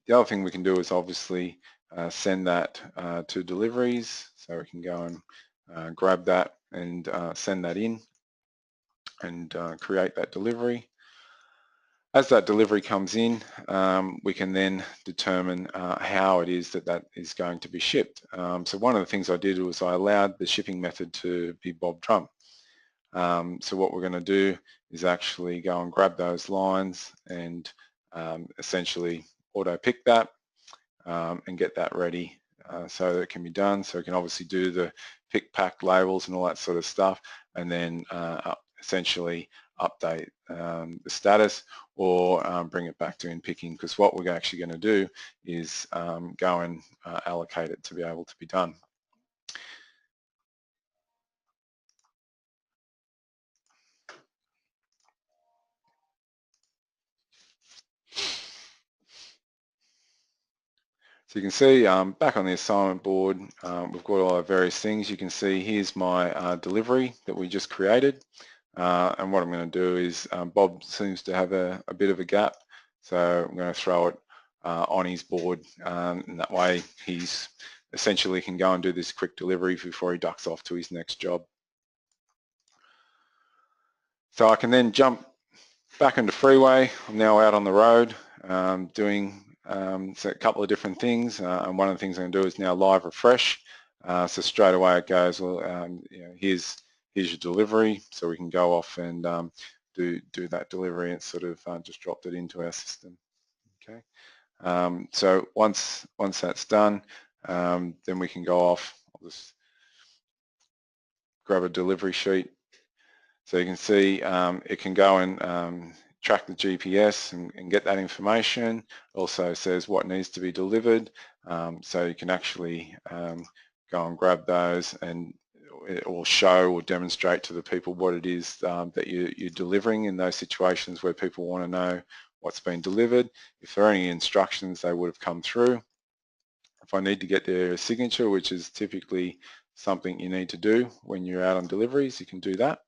The other thing we can do is obviously send that to deliveries, so we can go and grab that and send that in and create that delivery. As that delivery comes in, we can then determine how it is that that is going to be shipped. So one of the things I did was I allowed the shipping method to be Bob Trump. So what we're going to do is actually go and grab those lines and essentially auto pick that and get that ready so that it can be done. So we can obviously do the pick, pack, labels and all that sort of stuff, and then essentially update the status or bring it back to in picking, because what we're actually going to do is go and allocate it to be able to be done. So you can see back on the assignment board, we've got all our various things. You can see here's my delivery that we just created. And what I'm going to do is Bob seems to have a bit of a gap, so I'm going to throw it on his board, and that way he's essentially can go and do this quick delivery before he ducks off to his next job. So I can then jump back into Freeway. I'm now out on the road doing so a couple of different things, and one of the things I'm going to do is now live refresh. So straight away it goes, well, you know, here's your delivery, so we can go off and do that delivery. It's sort of just dropped it into our system. Okay. So once that's done, then we can go off. I'll just grab a delivery sheet. So you can see it can go and track the GPS and get that information. Also says what needs to be delivered. So you can actually go and grab those, and it will show or demonstrate to the people what it is that you're delivering in those situations where people want to know what's been delivered. If there are any instructions, they would have come through. If I need to get their signature, which is typically something you need to do when you're out on deliveries, you can do that.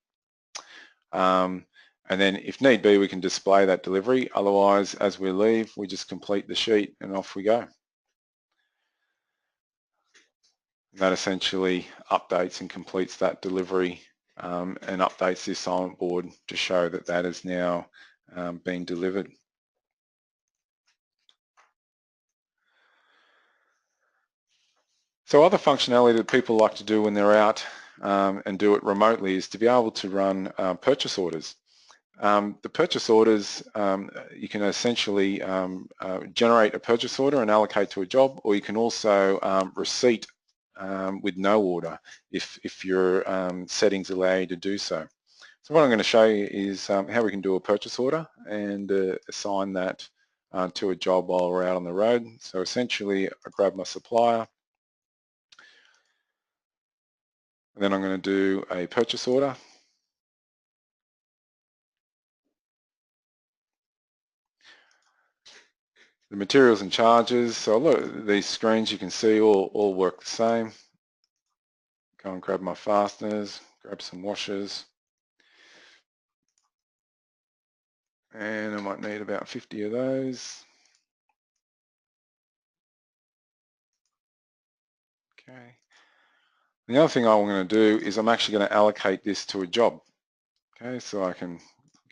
And then if need be, we can display that delivery. Otherwise, as we leave, we just complete the sheet and off we go. And that essentially updates and completes that delivery and updates the assignment board to show that that is now being delivered. So other functionality that people like to do when they're out and do it remotely is to be able to run purchase orders. The purchase orders, you can essentially generate a purchase order and allocate to a job, or you can also receipt with no order if your settings allow you to do so. So what I'm going to show you is how we can do a purchase order and assign that to a job while we're out on the road. So essentially I grab my supplier, and then I'm going to do a purchase order. The materials and charges, so look, these screens you can see all work the same. Go and grab my fasteners, grab some washers, and I might need about 50 of those. Okay. The other thing I'm going to do is I'm actually going to allocate this to a job. Okay, so I can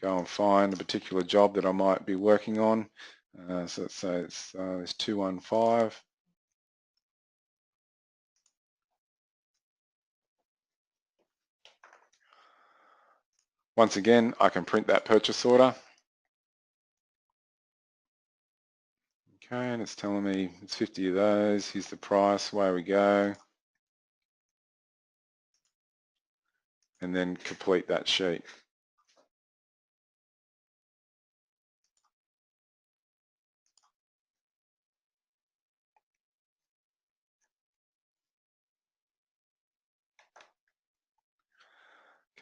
go and find a particular job that I might be working on. So let's say it's 215. Once again, I can print that purchase order. Okay, and it's telling me it's 50 of those. Here's the price, away we go. And then complete that sheet.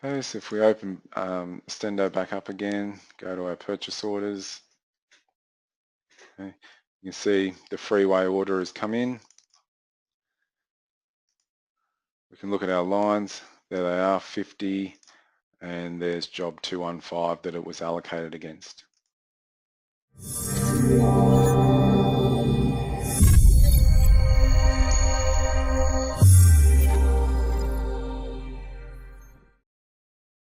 Okay, so if we open Ostendo back up again, go to our purchase orders. Okay. You see the Freeway order has come in. We can look at our lines. There they are, 50, and there's job 215 that it was allocated against.